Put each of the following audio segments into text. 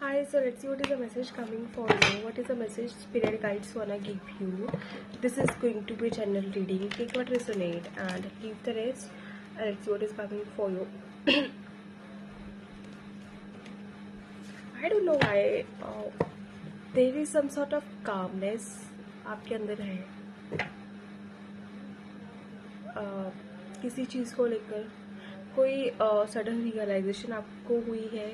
Hi, so let's see what is the message coming for you. What is the message Spirit Guides wanna give you? This is going to be channel reading. Take what resonate and leave the rest. And let's see what is coming for you. I don't know why there is some sort of calmness आपके अंदर है. किसी चीज़ को लेकर कोई sudden realisation आपको हुई है.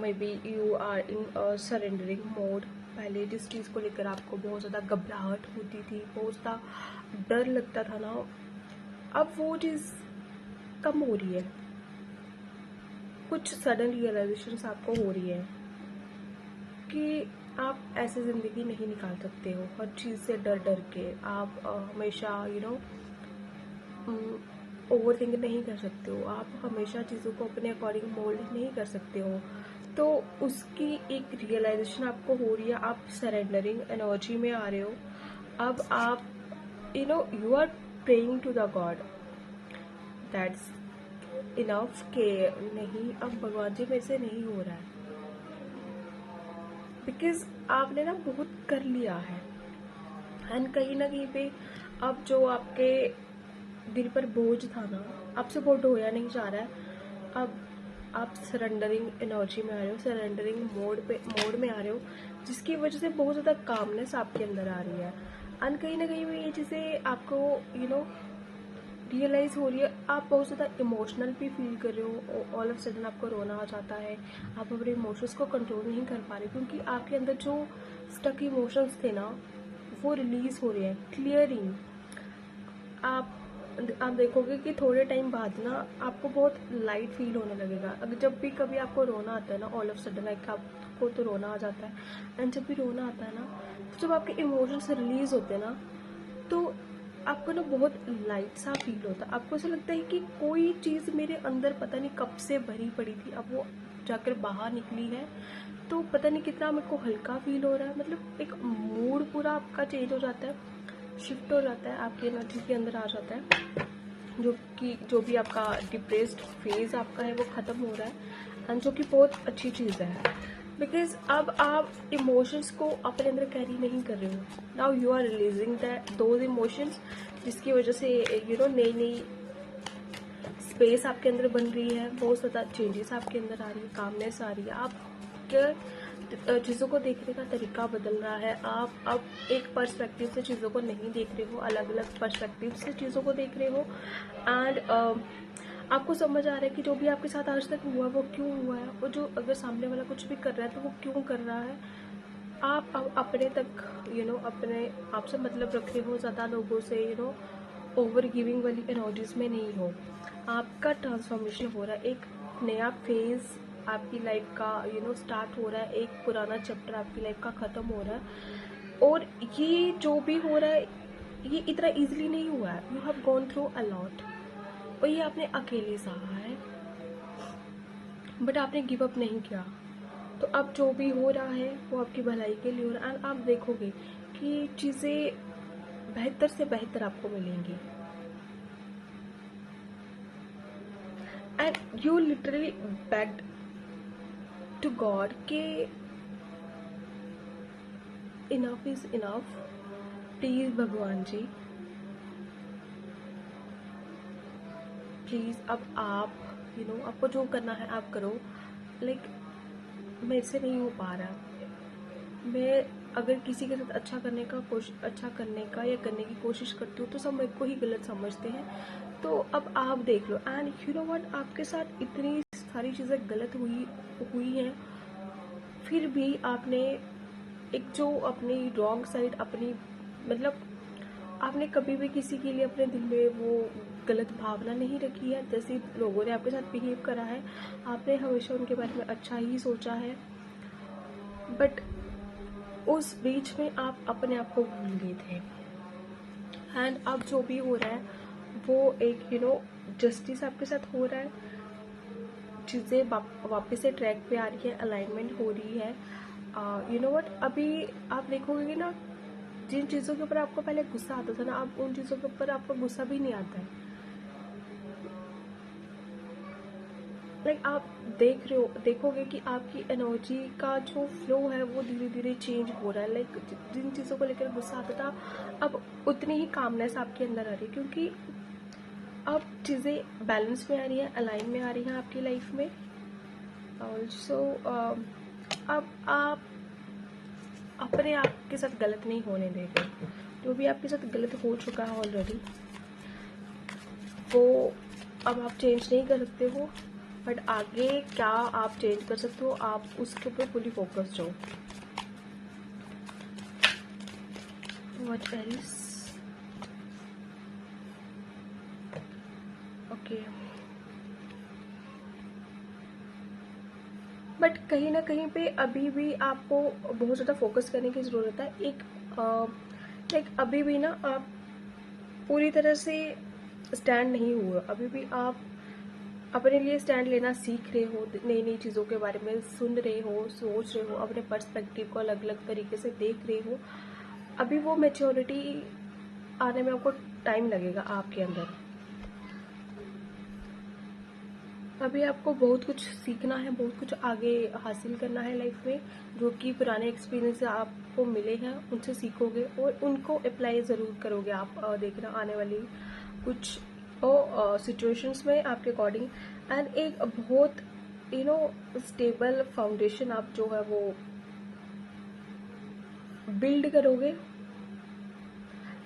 Maybe you are in surrendering mode. पहले जिस चीज़ को लेकर आपको बहुत ज़्यादा घबराहट होती थी, बहुत ज़्यादा डर लगता था ना, अब वो चीज़ कम हो रही है. कुछ सडन रियलाइजेशंस आपको हो रही है कि आप ऐसे ज़िंदगी नहीं निकाल सकते हो. हर चीज़ से डर डर के आप हमेशा ओवर थिंक नहीं कर सकते हो. आप हमेशा चीज़ों को अपने अकॉर्डिंग मोल्ड नहीं कर सकते हो. तो उसकी एक रियलाइजेशन आपको हो रही है. आप सरेंडरिंग एनर्जी में आ रहे हो. अब आप you are praying to the God. That's enough के नहीं, अब भगवान जी मेरे से नहीं हो रहा है, बिकॉज आपने ना बहुत कर लिया है. एंड कहीं ना कहीं पे अब जो आपके दिल पर बोझ था ना, आपसे वो ढोया नहीं जा रहा है. अब आप सरेंडरिंग एनर्जी में आ रहे हो, सरेंडरिंग मोड में आ रहे हो, जिसकी वजह से बहुत ज़्यादा कामनेस आपके अंदर आ रही है. एंड कहीं ना कहीं ये चीज़ें आपको रियलाइज़ हो रही है. आप बहुत ज़्यादा इमोशनल भी फील कर रहे हो. ऑल ऑफ सडन आपको रोना आ जाता है. आप अपने इमोशंस को कंट्रोल नहीं कर पा रहे, क्योंकि आपके अंदर जो स्टक इमोशंस थे ना, वो रिलीज़ हो रहे हैं. क्लियरिंग. आप देखोगे कि थोड़े टाइम बाद ना आपको बहुत लाइट फील होने लगेगा. अगर जब भी कभी आपको रोना आता है ना, ऑल ऑफ सडन लाइक आपको तो रोना आ जाता है. एंड जब भी रोना आता है ना, तो जब आपके इमोशंस रिलीज होते हैं ना, तो आपको ना बहुत लाइट सा फील होता है. आपको ऐसा लगता है कि कोई चीज़ मेरे अंदर पता नहीं कब से भरी पड़ी थी, अब वो जाकर बाहर निकली है. तो पता नहीं कितना मेरे को हल्का फील हो रहा है. मतलब एक मूड पूरा आपका चेंज हो जाता है, शिफ्ट हो जाता है, आपकी एनर्जी के अंदर आ जाता है. जो भी आपका डिप्रेस्ड फेज आपका है वो ख़त्म हो रहा है. एंड जो कि बहुत अच्छी चीज़ है, बिकॉज अब आप इमोशंस को अपने अंदर कैरी नहीं कर रहे हो. Now you are releasing those emotions, जिसकी वजह से नई नई स्पेस आपके अंदर बन रही है. बहुत ज़्यादा चेंजेस आपके अंदर आ रही है, कामनेस आ रही है. आप चीज़ों को देखने का तरीका बदल रहा है. आप अब एक पर्सपेक्टिव से चीज़ों को नहीं देख रहे हो, अलग अलग पर्सपेक्टिव से चीज़ों को देख रहे हो. एंड आपको समझ आ रहा है कि जो भी आपके साथ आज तक हुआ वो क्यों हुआ है. वो जो अगर सामने वाला कुछ भी कर रहा है तो वो क्यों कर रहा है. आप अब अपने तक अपने आप से मतलब रख रहे हो. ज़्यादा लोगों से ओवर गिविंग वाली एनर्जीज में नहीं हो. आपका ट्रांसफॉर्मेशन हो रहा है. एक नया फेज आपकी लाइफ का स्टार्ट हो रहा है. एक पुराना चैप्टर आपकी लाइफ का ख़त्म हो रहा है. और ये जो भी हो रहा है, ये इतना इजीली नहीं हुआ है. You have gone through a lot, और ये आपने अकेले सहा है, बट आपने गिव अप नहीं किया. तो अब जो भी हो रहा है वो आपकी भलाई के लिए हो रहा है. एंड आप देखोगे कि चीज़ें बेहतर से बेहतर आपको मिलेंगी. And you literally begged to God के इनफ इज इनफ. प्लीज भगवान जी, प्लीज अब आप आपको जो करना है आप करो. लाइक मेरे से नहीं हो पा रहा. मैं अगर किसी के साथ अच्छा करने का या करने की कोशिश करती हूँ तो सब मेरे को ही गलत समझते हैं. तो अब आप देख लो. एंड यू नो व्हाट, आपके साथ इतनी सारी चीज़ें गलत हुई हैं, फिर भी आपने एक जो अपनी रॉन्ग साइड अपनी मतलब आपने कभी भी किसी के लिए अपने दिल में वो गलत भावना नहीं रखी है. जैसे लोगों ने आपके साथ बिहेव करा है, आपने हमेशा उनके बारे में अच्छा ही सोचा है. बट उस बीच में आप अपने आप को भूल गए थे. एंड अब जो भी हो रहा है वो एक जस्टिस आपके साथ हो रहा है. चीज़ें वापस से ट्रैक पे आ रही है, अलाइनमेंट हो रही है. व्हाट, अभी आप देखोगे कि ना, जिन चीज़ों के ऊपर आपको पहले गुस्सा आता था ना, अब उन चीज़ों के ऊपर आपको गुस्सा भी नहीं आता है. लाइक आप देखोगे कि आपकी एनर्जी का जो फ्लो है वो धीरे धीरे चेंज हो रहा है। लाइक जिन चीज़ों को लेकर गुस्सा आता था, अब उतनी ही कामनेस आपके अंदर आ रही है, क्योंकि अब चीज़ें बैलेंस में आ रही हैं, अलाइन में आ रही हैं आपकी लाइफ में। ऑल्सो अब आप अपने आप के साथ गलत नहीं होने देंगे। जो भी आपके साथ गलत हो चुका है ऑलरेडी, वो अब आप चेंज नहीं कर सकते हो, बट आगे क्या आप चेंज कर सकते हो, आप उसके ऊपर फुली फोकस्ड हो। What else? ओके, बट कहीं ना कहीं पे अभी भी आपको बहुत ज़्यादा फोकस करने की ज़रूरत है। लाइक अभी भी ना आप पूरी तरह से स्टैंड नहीं हुए, अभी भी आप अपने लिए स्टैंड लेना सीख रहे हो, नई नई चीज़ों के बारे में सुन रहे हो, सोच रहे हो, अपने पर्सपेक्टिव को अलग अलग तरीके से देख रहे हो। अभी वो मैच्योरिटी आने में आपको टाइम लगेगा आपके अंदर। अभी आपको बहुत कुछ सीखना है, बहुत कुछ आगे हासिल करना है लाइफ में, जो कि पुराने एक्सपीरियंस से आपको मिले हैं उनसे सीखोगे और उनको अप्लाई ज़रूर करोगे आप। देखना आने वाली कुछ सिचुएशंस में आपके अकॉर्डिंग, एंड एक बहुत स्टेबल फाउंडेशन आप जो है वो बिल्ड करोगे,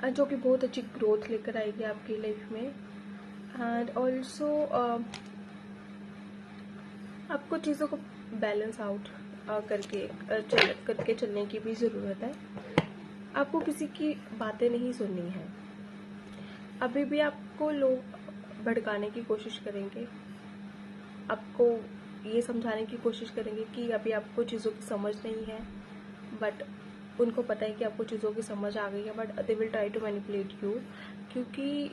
जो कि बहुत अच्छी ग्रोथ लेकर आएगी आपकी लाइफ में। एंड ऑल्सो आपको चीज़ों को बैलेंस आउट करके चलने की भी ज़रूरत है। आपको किसी की बातें नहीं सुननी है। अभी भी आपको लोग भड़काने की कोशिश करेंगे, आपको ये समझाने की कोशिश करेंगे कि अभी आपको चीज़ों की समझ नहीं है, बट उनको पता है कि आपको चीज़ों की समझ आ गई है, but they will try to manipulate you, क्योंकि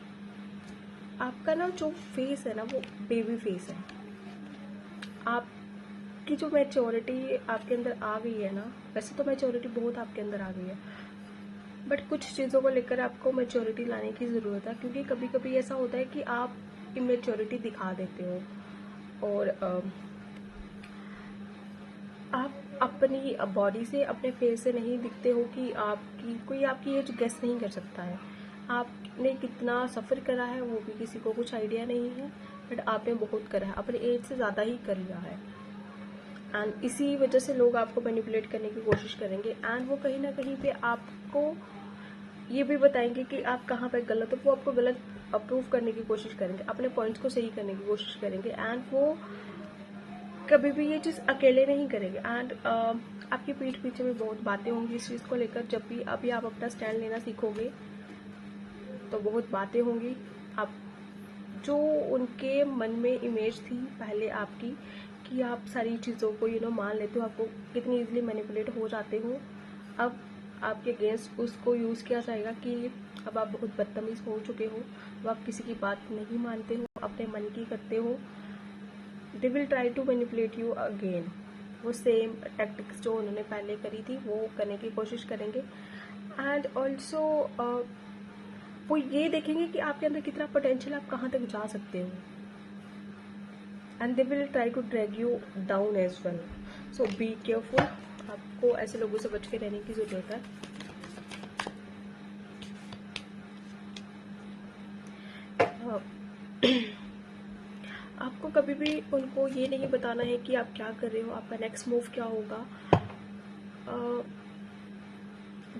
आपका ना जो फेस है ना वो बेबी फेस है। आपकी जो मैच्योरिटी आपके अंदर आ गई है ना, वैसे तो मैच्योरिटी बहुत आपके अंदर आ गई है, बट कुछ चीज़ों को लेकर आपको मैच्योरिटी लाने की ज़रूरत है, क्योंकि कभी कभी ऐसा होता है कि आप इमेच्योरिटी दिखा देते हो और आप अपनी बॉडी से, अपने फेस से नहीं दिखते हो कि कोई आपकी एज गेस नहीं कर सकता है। आपने कितना सफ़र करा है वो भी किसी को कुछ आइडिया नहीं है, बट आपने बहुत करा है, अपनी एज से ज़्यादा ही कर लिया है। एंड इसी वजह से लोग आपको मैनिपुलेट करने की कोशिश करेंगे, एंड वो कहीं ना कहीं पे आपको ये भी बताएंगे कि आप कहाँ पे गलत हो। वो आपको गलत अप्रूव करने की कोशिश करेंगे, अपने पॉइंट्स को सही करने की कोशिश करेंगे, एंड वो कभी भी ये चीज़ अकेले नहीं करेंगे। एंड आपकी पीठ पीछे में बहुत बातें होंगी इस चीज़ को लेकर। जब भी अभी आप अपना स्टैंड लेना सीखोगे तो बहुत बातें होंगी। आप जो उनके मन में इमेज थी पहले आपकी कि आप सारी चीज़ों को मान लेते हो, आपको कितनी इजीली मैनिपुलेट हो जाते हो, अब आपके अगेंस्ट उसको यूज़ किया जाएगा कि अब आप बहुत बदतमीज़ हो चुके हो, अब आप किसी की बात नहीं मानते हो, अपने मन की करते हो। They will try to manipulate you again. वो सेम टैक्टिक्स जो उन्होंने पहले करी थी वो करने की कोशिश करेंगे। एंड ऑल्सो वो ये देखेंगे कि आपके अंदर कितना पोटेंशियल, आप कहाँ तक जा सकते हो, and they will try to drag you down as well. So be careful, आपको ऐसे लोगों से बच के रहने की ज़रूरत है। आपको कभी भी उनको ये नहीं बताना है कि आप क्या कर रहे हो, आपका नेक्स्ट मूव क्या होगा।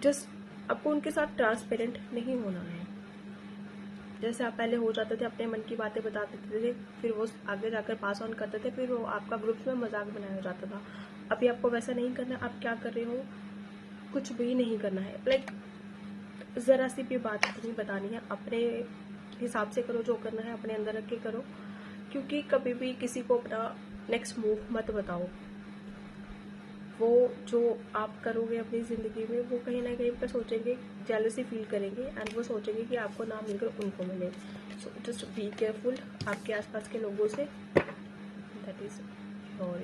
जस्ट आपको उनके साथ ट्रांसपेरेंट नहीं होना है। जैसे आप पहले हो जाते थे, अपने मन की बातें बता देते थे, फिर वो आगे जाकर पास ऑन करते थे, फिर वो आपका ग्रुप्स में मजाक बनाया जाता था। अभी आपको वैसा नहीं करना। आप क्या कर रहे हो, कुछ भी नहीं करना है। लाइक ज़रा सी भी बात नहीं बतानी है, अपने हिसाब से करो, जो करना है अपने अंदर रख के करो, क्योंकि कभी भी किसी को अपना नेक्स्ट मूव मत बताओ। वो जो आप करोगे अपनी ज़िंदगी में, वो कहीं ना कहीं पर सोचेंगे, जेलसी फील करेंगे, एंड वो सोचेंगे कि आपको ना मिलकर उनको मिले। सो जस्ट बी केयरफुल आपके आसपास के लोगों से। That is your